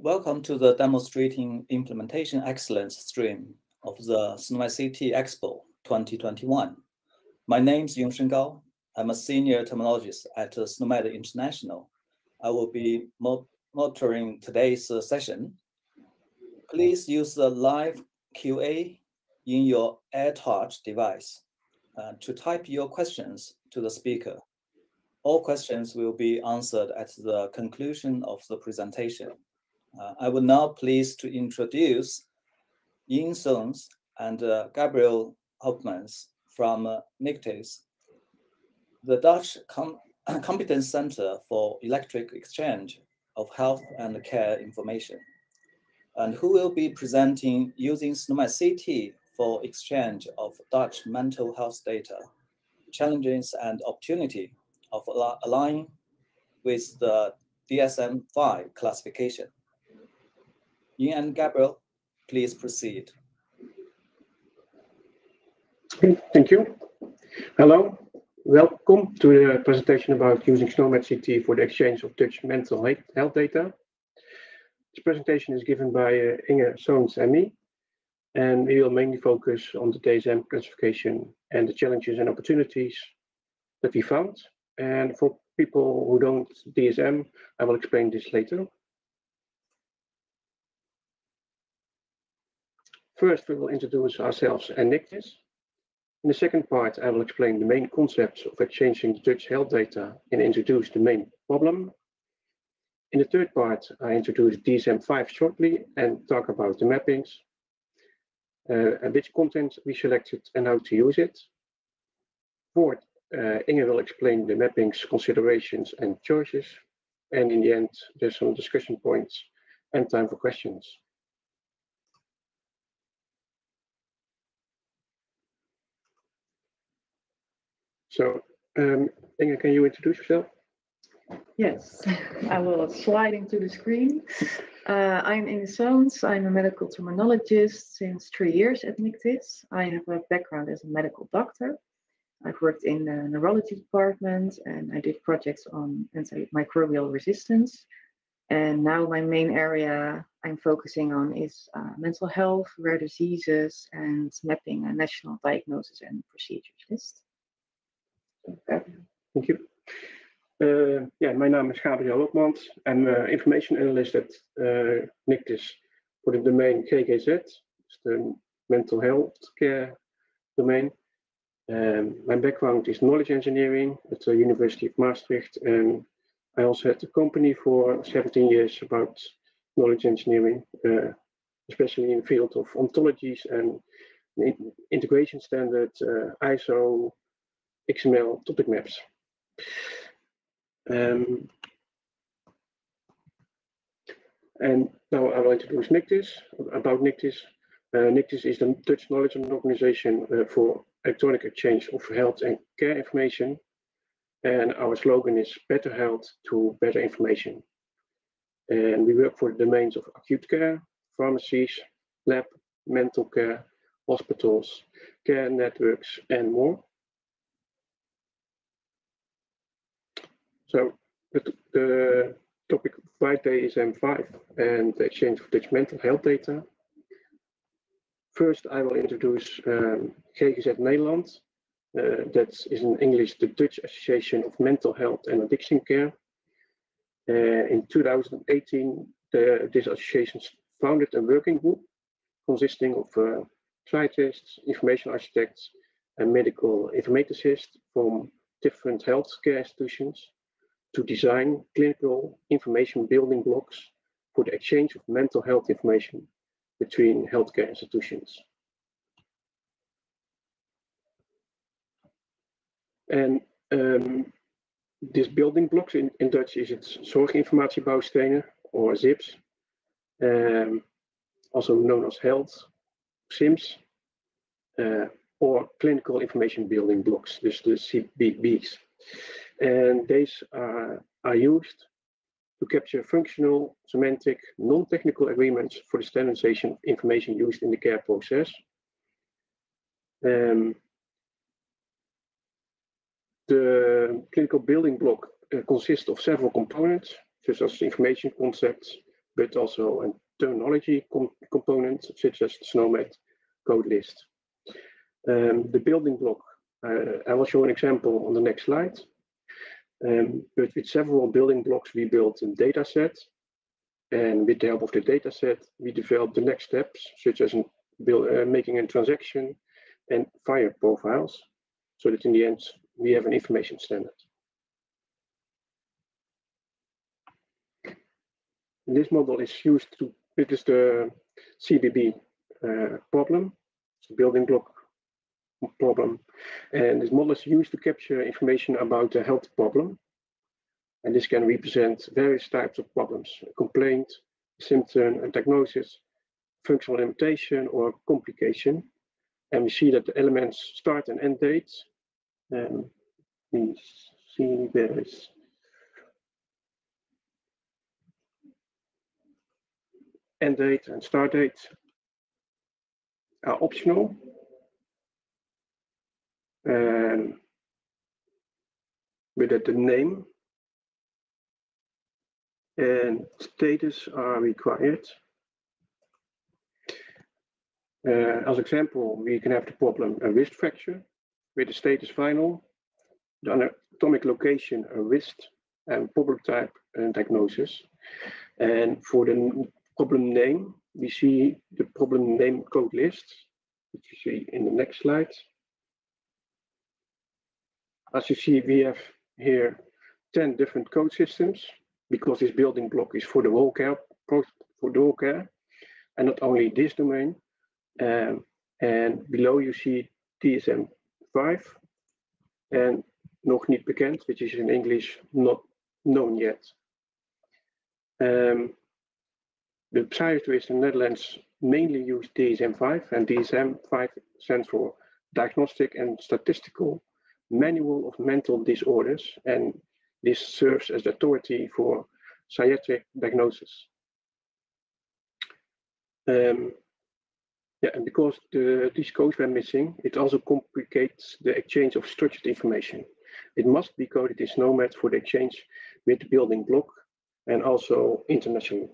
Welcome to the Demonstrating Implementation Excellence stream of the SNOMED CT Expo 2021. My name is Inge Soons. I'm a senior terminologist at SNOMED International. I will be monitoring today's session. Please use the live QA in your AirTouch device to type your questions to the speaker. All questions will be answered at the conclusion of the presentation. I will now pleased to introduce Inge Soons and Gabriel Hopmans from NICTIS, the Dutch Competence Center for Electric Exchange of Health and Care Information, and who will be presenting using SNOMED CT for exchange of Dutch mental health data, challenges and opportunity of aligning with the DSM-5 classification. Inge and Gabriel, please proceed. Okay, thank you. Hello, welcome to the presentation about using SNOMED CT for the exchange of Dutch mental health data. This presentation is given by Inge Soons and me, and we will mainly focus on the DSM classification and the challenges and opportunities that we found. And for people who don't DSM, I will explain this later. First, we will introduce ourselves and NICTIS. In the second part, I will explain the main concepts of exchanging Dutch health data and introduce the main problem. In the third part, I introduce DSM-5 shortly and talk about the mappings, and which content we selected and how to use it. Fourth, Inge will explain the mappings, considerations and choices. And in the end, there's some discussion points and time for questions. So, Inge, can you introduce yourself? Yes, I will slide into the screen. I'm Inge Soons. I'm a medical terminologist since 3 years at NICTIS. I have a background as a medical doctor. I've worked in the neurology department and I did projects on antimicrobial resistance. And now my main area I'm focusing on is mental health, rare diseases, and mapping a national diagnosis and procedures list. Thank you. Mijn naam is Gabriel Hopmans. I'm an information analyst at NICTIS for the domain GGZ, it's the mental health care domain. My background is knowledge engineering at the University of Maastricht, and I also had a company for 17 years about knowledge engineering, especially in the field of ontologies and integration standards, ISO, XML topic maps. And now I will introduce NICTIS. About NICTIS. NICTIS is the Dutch knowledge organization for electronic exchange of health and care information. And our slogan is better health to better information. And we work for the domains of acute care, pharmacies, lab, mental care, hospitals, care networks, and more. So the topic of Friday is DSM-5 and the exchange of Dutch mental health data. First, I will introduce GGZ Nederland. That is in English the Dutch Association of Mental Health and Addiction Care. In 2018, this association founded a working group consisting of scientists, information architects, and medical informaticists from different healthcare institutions to design clinical information building blocks for the exchange of mental health information between healthcare institutions. And this building blocks in Dutch is het zorginformatiebouwstenen, or ZIPs, also known as health, SIMs, or clinical information building blocks, dus the CBBs. And these are used to capture functional, semantic, non-technical agreements for the standardization of information used in the care process. The clinical building block consists of several components, such as information concepts, but also a terminology component, such as the SNOMED code list. The building block, I will show an example on the next slide. But with several building blocks, we built a data set. And with the help of the data set, we developed the next steps, such as making a transaction and fire profiles, so that in the end, we have an information standard. This model is used to, it is the CBB problem, it's a building block problem. And this model is used to capture information about the health problem. And this can represent various types of problems: a complaint, a symptom, a diagnosis, functional limitation, or complication. And we see that the elements start and end dates. We see there is end date and start date are optional. But that the name and status are required. As example, we can have the problem a wrist fracture with the status final, the anatomic location a wrist, and problem type and diagnosis. And for the problem name, we see the problem name code list, which you see in the next slide. As you see, we have here 10 different code systems, because this building block is for the whole care, and not only this domain. And below you see DSM-5 and nog niet bekend, which is in English not known yet. The psychiatrists in the Netherlands mainly use DSM-5, and DSM-5 stands for Diagnostic and Statistical Manual of Mental Disorders, and this serves as the authority for psychiatric diagnosis. And because these codes were missing, it also complicates the exchange of structured information. It must be coded in SNOMED for the exchange with the building block and also internationally.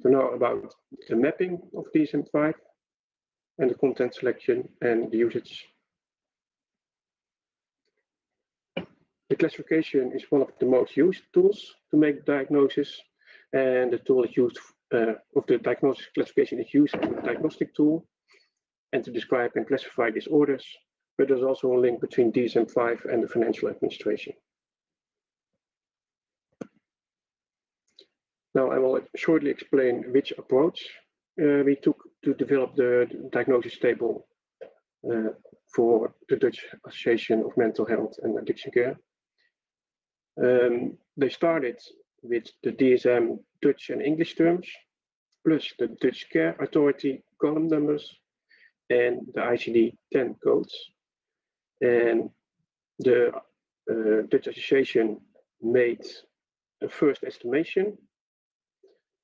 So now about the mapping of DSM-5 and the content selection and the usage. The classification is one of the most used tools to make diagnosis, and the tool is used of the diagnosis classification is used as a diagnostic tool and to describe and classify disorders, but there's also a link between DSM-5 and the financial administration. Now I will shortly explain which approach we took to develop the diagnosis table for the Dutch Association of Mental Health and Addiction Care. They started with the DSM Dutch and English terms, plus the Dutch Care Authority column numbers and the ICD-10 codes. And the Dutch Association made a first estimation.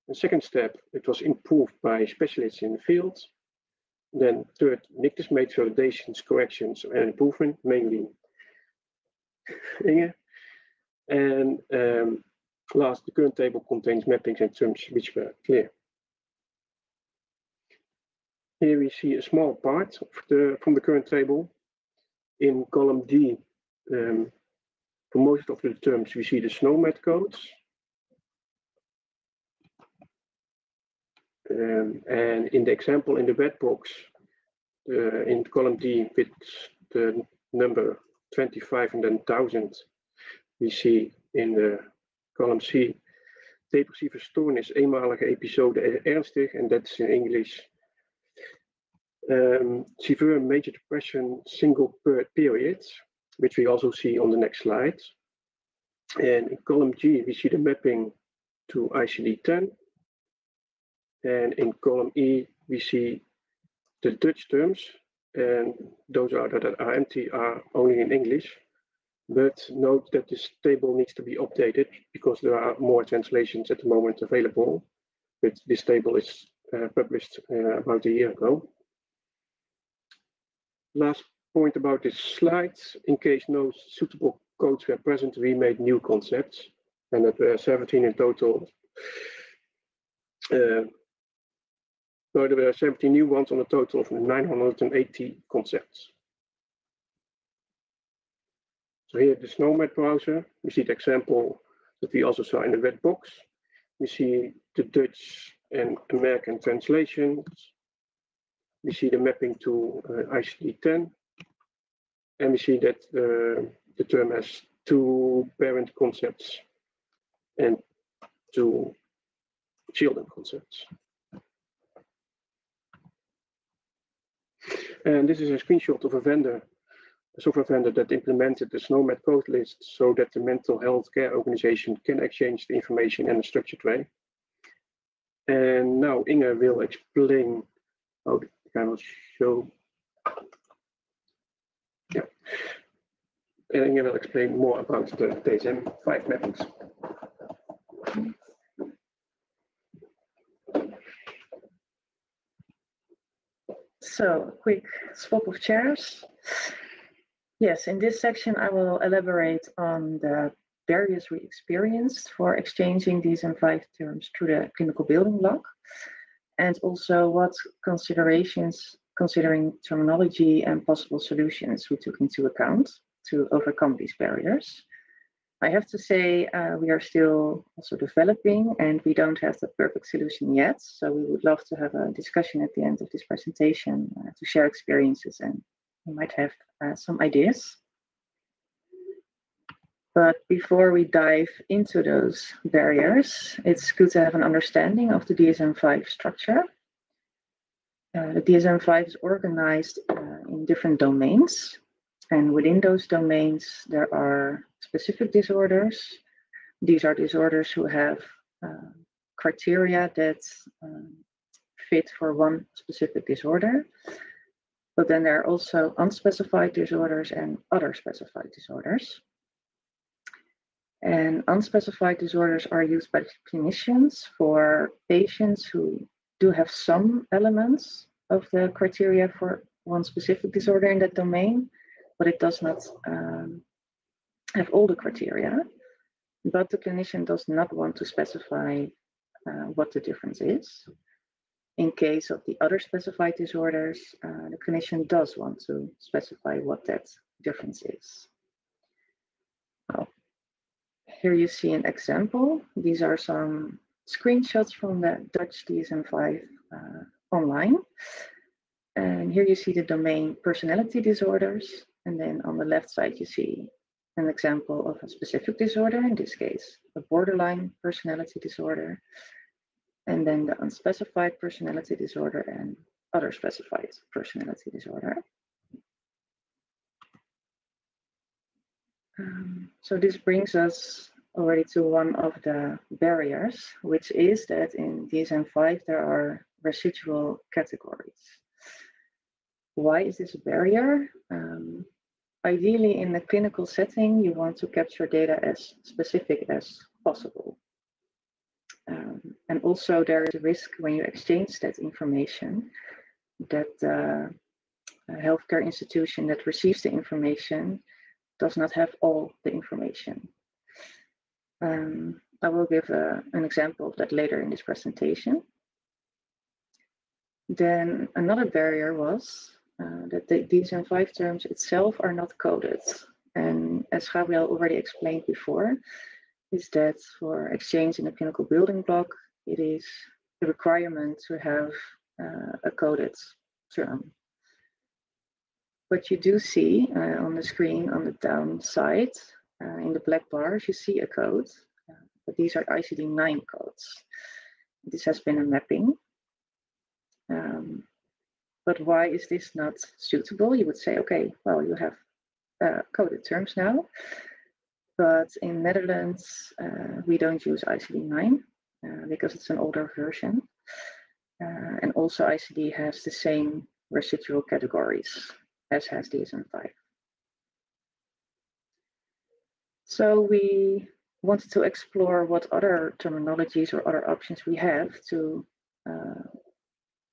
The second step, it was improved by specialists in the field. Then third, NICTUS made validations, corrections, and improvement, mainly Inge. And last, the current table contains mappings and terms which were clear. Here we see a small part of from the current table. In column D, for most of the terms, we see the SNOMED codes. And in the example in the red box, in column D with the number 25 and then 1000, we see in the column C, depressieve stoornis, eenmalige episode ernstig, and that's in English. Severe major depression, single period, which we also see on the next slide. And in column G, we see the mapping to ICD-10. And in column E, we see the Dutch terms, and those that are empty are only in English. But note that this table needs to be updated because there are more translations at the moment available. But this table is published about a year ago. Last point about this slide, in case no suitable codes were present, we made new concepts. and that were 17 in total. No, there were 17 new ones on a total of 980 concepts. So here the Snomed Browser, we see the example that we also saw in the red box. We see the Dutch and American translations. We see the mapping to ICD-10. And we see that the term has 2 parent concepts and 2 children concepts. And this is a screenshot of a software vendor that implemented the SNOMED code list so that the mental health care organization can exchange the information in a structured way. And now Inge will explain how I will show. Yeah. And Inge will explain more about the DSM-5 mappings. So, quick swap of chairs. Yes, in this section, I will elaborate on the barriers we experienced for exchanging DSM-5 terms through the clinical building block, and also what considerations considering terminology and possible solutions we took into account to overcome these barriers. I have to say we are still also developing and we don't have the perfect solution yet. So we would love to have a discussion at the end of this presentation to share experiences, and we might have some ideas. But before we dive into those barriers, it's good to have an understanding of the DSM-5 structure. The DSM-5 is organized in different domains. And within those domains, there are specific disorders. These are disorders who have criteria that fit for one specific disorder. But then there are also unspecified disorders and other specified disorders. And unspecified disorders are used by clinicians for patients who do have some elements of the criteria for one specific disorder in that domain, but it does not have all the criteria. But the clinician does not want to specify what the difference is. In case of the other specified disorders, the clinician does want to specify what that difference is. Well, here you see an example. These are some screenshots from the Dutch DSM-5 online. And here you see the domain personality disorders. And then on the left side, you see an example of a specific disorder, in this case, a borderline personality disorder. And then the unspecified personality disorder and other specified personality disorder. So this brings us already to one of the barriers, which is that in DSM-5 there are residual categories. Why is this a barrier? Ideally, in the clinical setting, you want to capture data as specific as possible. And also there is a risk when you exchange that information that the healthcare institution that receives the information does not have all the information. I will give an example of that later in this presentation. Then another barrier was that the DSM-5 terms itself are not coded. And as Gabriel already explained before, is that for exchange in a clinical building block, it is a requirement to have a coded term. What you do see on the screen on the downside, in the black bars, you see a code, but these are ICD-9 codes. This has been a mapping. But why is this not suitable? You would say, okay, well, you have coded terms now. But in Netherlands, we don't use ICD-9 because it's an older version. And also ICD has the same residual categories as has DSM-5. So we wanted to explore what other terminologies or other options we have to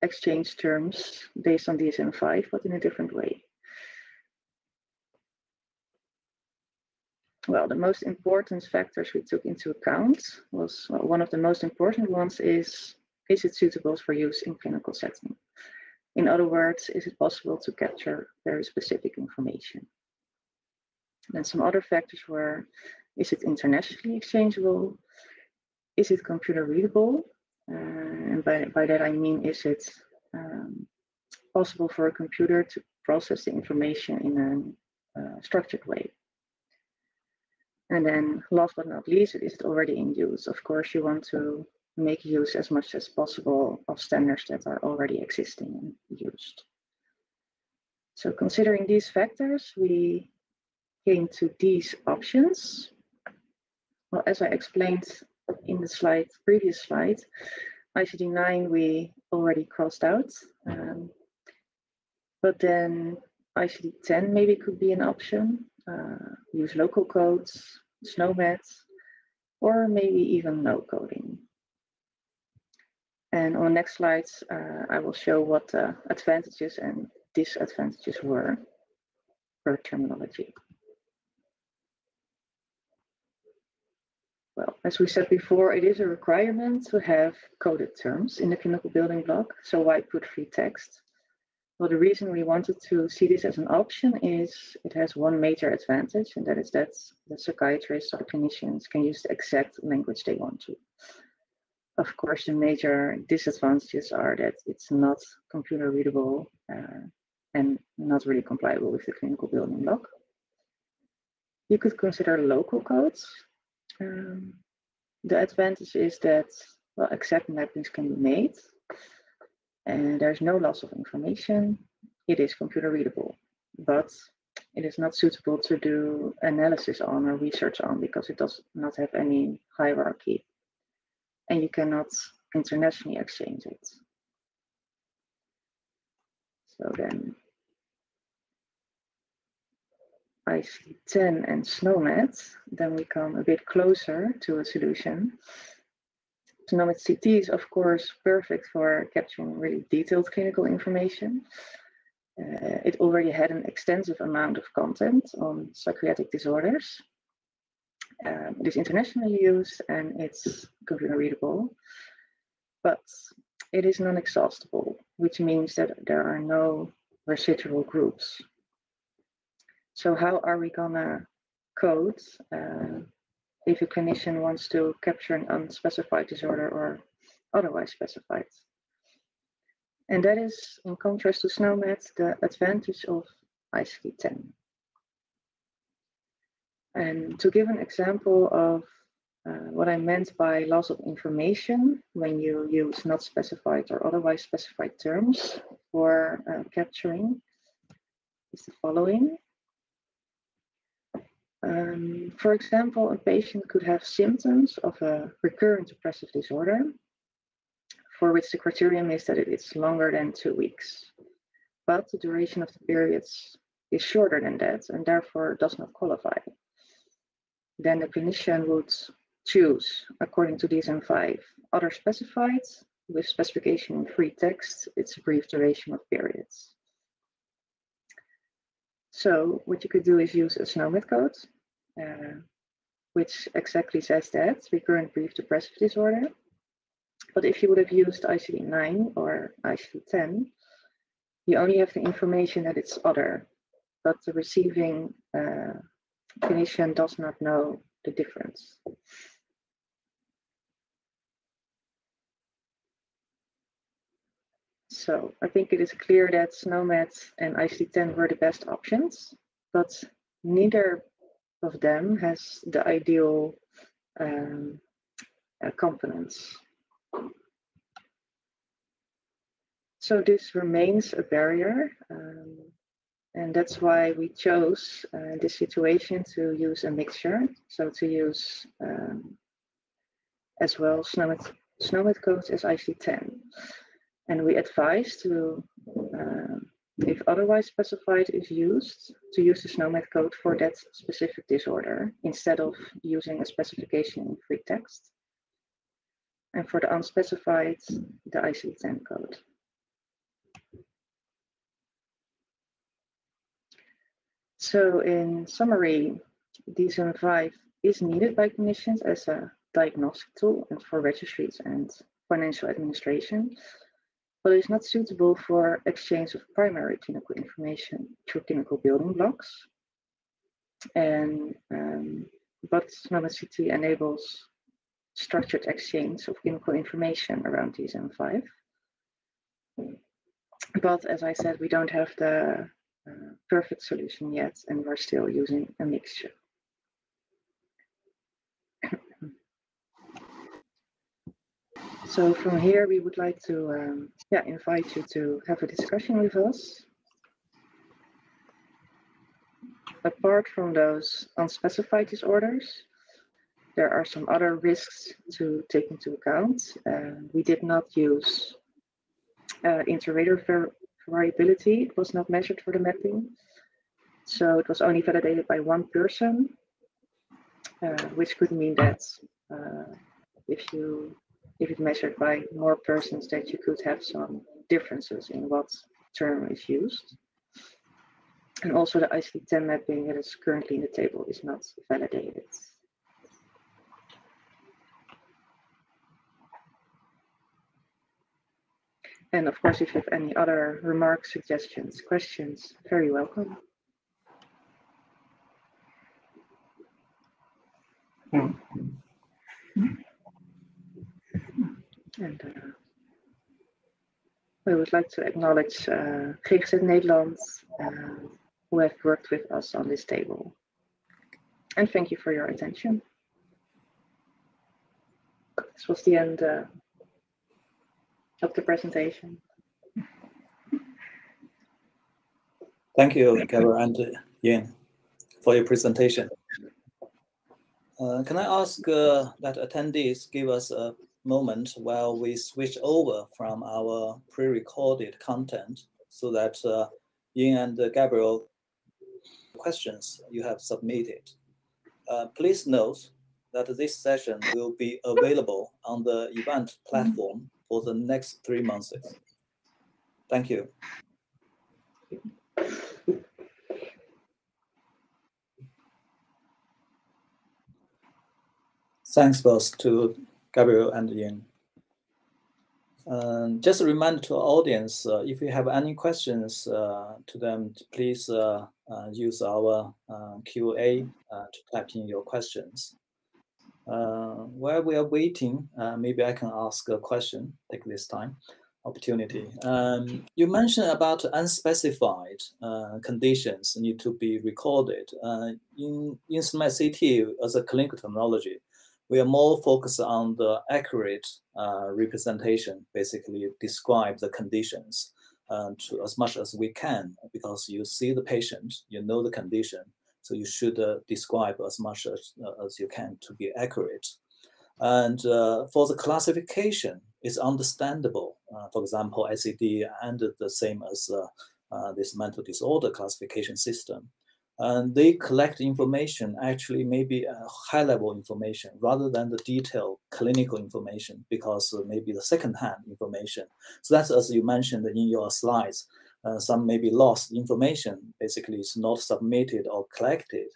exchange terms based on DSM-5, but in a different way. Well, the most important factors we took into account was, well, one of the most important ones is it suitable for use in clinical setting? In other words, is it possible to capture very specific information? And some other factors were, is it internationally exchangeable? Is it computer readable? And by that I mean, is it possible for a computer to process the information in a structured way? And then last but not least, is it already in use? Of course, you want to make use as much as possible of standards that are already existing and used. So considering these factors, we came to these options. Well, as I explained in the previous slide, ICD-9 we already crossed out, but then ICD-10 maybe could be an option. Use local codes, SNOMED, or maybe even no coding. And on the next slides, I will show what the advantages and disadvantages were per terminology. Well, as we said before, it is a requirement to have coded terms in the clinical building block. So why put free text? Well, the reason we wanted to see this as an option is it has one major advantage, and that is that the psychiatrists or clinicians can use the exact language they want to. Of course, the major disadvantages are that it's not computer readable and not really compliable with the clinical building block. You could consider local codes. The advantage is that, well, exact mappings can be made and there's no loss of information. It is computer readable, but it is not suitable to do analysis on or research on because it does not have any hierarchy and you cannot internationally exchange it. So then ICD-10 and SNOMED, then we come a bit closer to a solution. SNOMED CT is of course perfect for capturing really detailed clinical information. It already had an extensive amount of content on psychiatric disorders. It is internationally used and it's computer readable, but it is non-exhaustible, which means that there are no residual groups. So how are we gonna code if a clinician wants to capture an unspecified disorder or otherwise specified? And that is, in contrast to SNOMED, the advantage of ICD-10. And to give an example of what I meant by loss of information when you use not specified or otherwise specified terms for capturing is the following. For example, a patient could have symptoms of a recurrent depressive disorder for which the criterion is that it is longer than 2 weeks, but the duration of the periods is shorter than that and therefore does not qualify. Then the clinician would choose, according to DSM-5, other specified with specification in free text, its brief duration of periods. So what you could do is use a SNOMED code, which exactly says that, recurrent brief depressive disorder. But if you would have used ICD-9 or ICD-10, you only have the information that it's other, but the receiving clinician does not know the difference. So I think it is clear that SNOMED and ICD-10 were the best options, but neither of them has the ideal components. So this remains a barrier, and that's why we chose this situation to use a mixture. So to use as well SNOMED codes as ICD-10. And we advise to, if otherwise specified is used, to use the SNOMED code for that specific disorder instead of using a specification in free text. And for the unspecified, the ICD-10 code. So in summary, DSM-5 is needed by clinicians as a diagnostic tool and for registries and financial administration, but it's not suitable for exchange of primary clinical information through clinical building blocks. And but SNOMED CT enables structured exchange of clinical information around DSM-5. But as I said, we don't have the perfect solution yet, and we're still using a mixture. So from here, we would like to invite you to have a discussion with us. Apart from those unspecified disorders, there are some other risks to take into account. We did not use inter-rater variability. It was not measured for the mapping. So it was only validated by one person, which could mean that if it's measured by more persons, that you could have some differences in what term is used. And also the ICD-10 mapping that is currently in the table is not validated. And of course, if you have any other remarks, suggestions, questions, very welcome. And we would like to acknowledge GGZ Nederland, who have worked with us on this table. And thank you for your attention. This was the end of the presentation. Thank you, Gabriel and Yin, for your presentation. Can I ask that attendees give us a moment while we switch over from our pre-recorded content so that Yin and Gabriel questions you have submitted. Please note that this session will be available on the event platform for the next 3 months. Thank you. Thanks both to Gabriel and Yin. Just a reminder to our audience, if you have any questions to them, please use our Q&A to type in your questions. While we are waiting, maybe I can ask a question, take this time, opportunity. You mentioned about unspecified conditions need to be recorded. In SNOMED CT, as a clinical terminology, we are more focused on the accurate representation, basically describe the conditions to as much as we can, because you see the patient, you know the condition, so you should describe as much as you can to be accurate. And for the classification, it's understandable. For example, ICD and the same as this mental disorder classification system. And they collect information, actually maybe high-level information rather than the detailed clinical information, because maybe the second-hand information. So that's, as you mentioned in your slides, some maybe lost information, basically is not submitted or collected.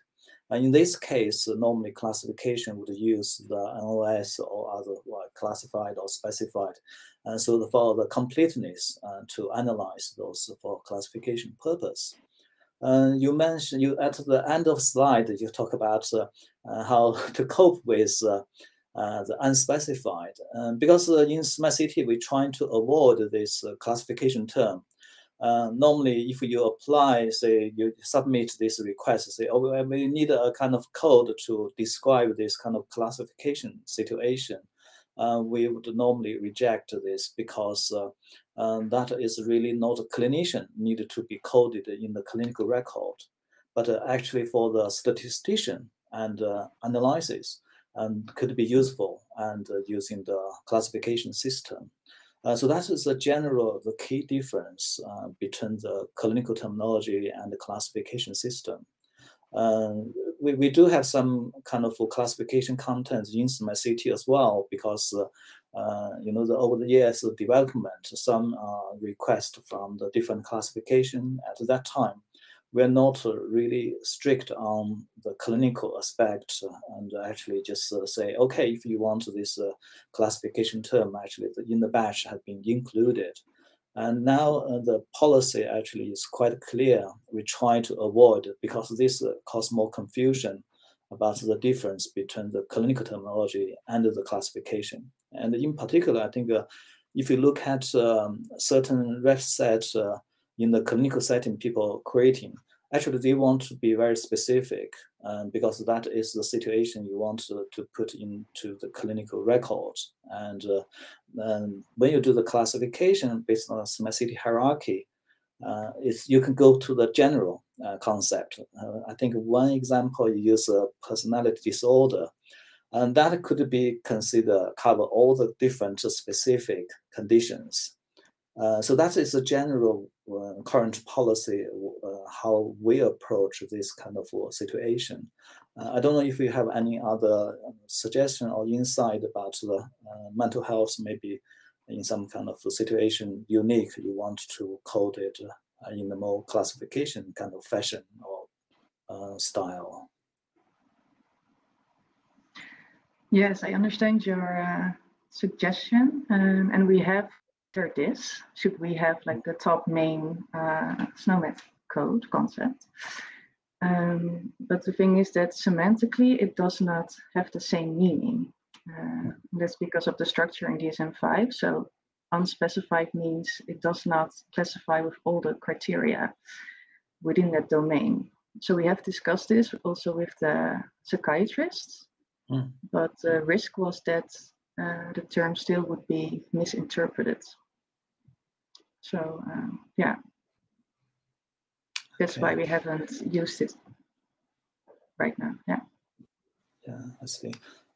And in this case, normally classification would use the NOS or other classified or specified. And so for the completeness to analyze those for classification purpose. You mentioned, at the end of the slide, you talk about how to cope with the unspecified. Because in SNOMED CT, we're trying to avoid this classification term. Normally, if you apply, say, you submit this request, say, oh, we need a kind of code to describe this kind of classification situation. We would normally reject this because that is really not a clinician needed to be coded in the clinical record, but actually for the statistician and analysis could be useful and using the classification system. So that is the key difference between the clinical terminology and the classification system. We do have some kind of classification contents in SNOMED CT as well, because over the years of development, some requests from the different classification at that time, we're not really strict on the clinical aspect and actually just say, okay, if you want this classification term, actually in the batch has been included. And now the policy actually is quite clear. We try to avoid, because this causes more confusion about the difference between the clinical terminology and the classification. And in particular, I think if you look at certain ref sets in the clinical setting people creating, actually they want to be very specific because that is the situation you want to put into the clinical records. And when you do the classification based on a SNOMED CT hierarchy, you can go to the general concept. I think one example, you use a personality disorder, and that could be considered cover all the different specific conditions. So that is a general current policy, how we approach this kind of situation. I don't know if you have any other suggestion or insight about the mental health, maybe in some kind of situation unique, you want to code it in a more classification kind of fashion or style. Yes, I understand your suggestion, and we have this. Should we have like the top main SNOMED code concept? But the thing is that semantically it does not have the same meaning. That's because of the structure in DSM-5. So unspecified means it does not classify with all the criteria within that domain. So we have discussed this also with the psychiatrists, but the risk was that the term still would be misinterpreted. So yeah, that's why we haven't used it right now. Yeah. Yeah, I see.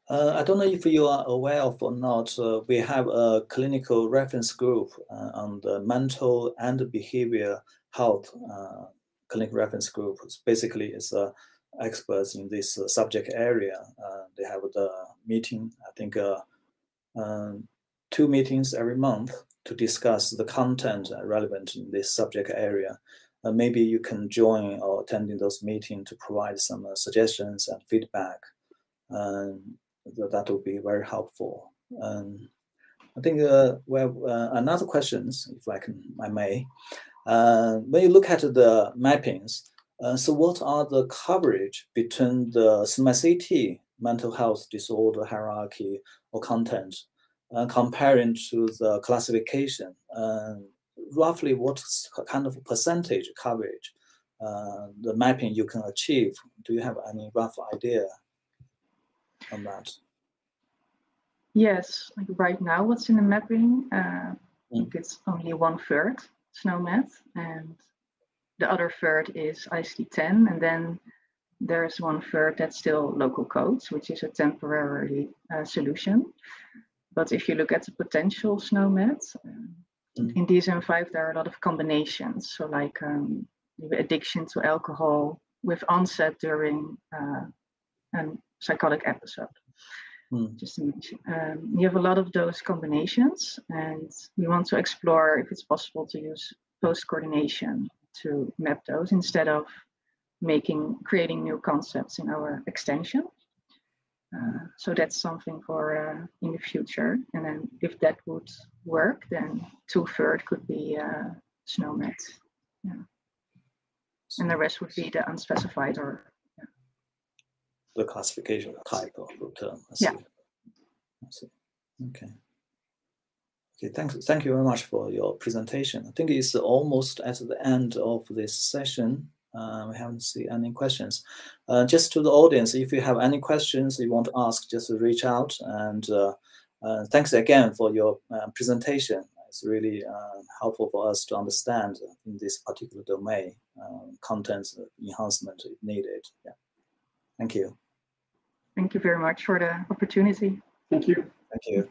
I don't know if you are aware of or not, we have a clinical reference group on the mental and behavior health clinical reference group. Basically, it's experts in this subject area. They have the meeting, I think 2 meetings every month to discuss the content relevant in this subject area. Maybe you can join or attend in those meetings to provide some suggestions and feedback. That would be very helpful. I think another question, if I may. When you look at the mappings, so what are the coverage between the SNOMED CT mental health disorder hierarchy or content comparing to the classification? Roughly what kind of percentage coverage the mapping you can achieve? Do you have any rough idea on that? Yes, like right now what's in the mapping, I think it's only 1/3 SNOMED, and the other third is ICD-10, and then there's 1/3 that's still local codes, which is a temporary solution. But if you look at the potential SNOMED, in DSM-5 there are a lot of combinations. So like addiction to alcohol with onset during a psychotic episode. Just to mention, you have a lot of those combinations, and we want to explore if it's possible to use post-coordination to map those instead of creating new concepts in our extension. So that's something for in the future. And then if that would work, then 2/3 could be SNOMED. Yeah. And the rest would be the unspecified or the classification type of term. I see. Yeah. I see. Okay. Okay, thank you very much for your presentation. I think it's almost at the end of this session. We haven't seen any questions. Just to the audience, if you have any questions you want to ask, just reach out. And thanks again for your presentation. It's really helpful for us to understand in this particular domain, content enhancement if needed. Yeah. Thank you. Thank you very much for the opportunity. Thank you. Thank you.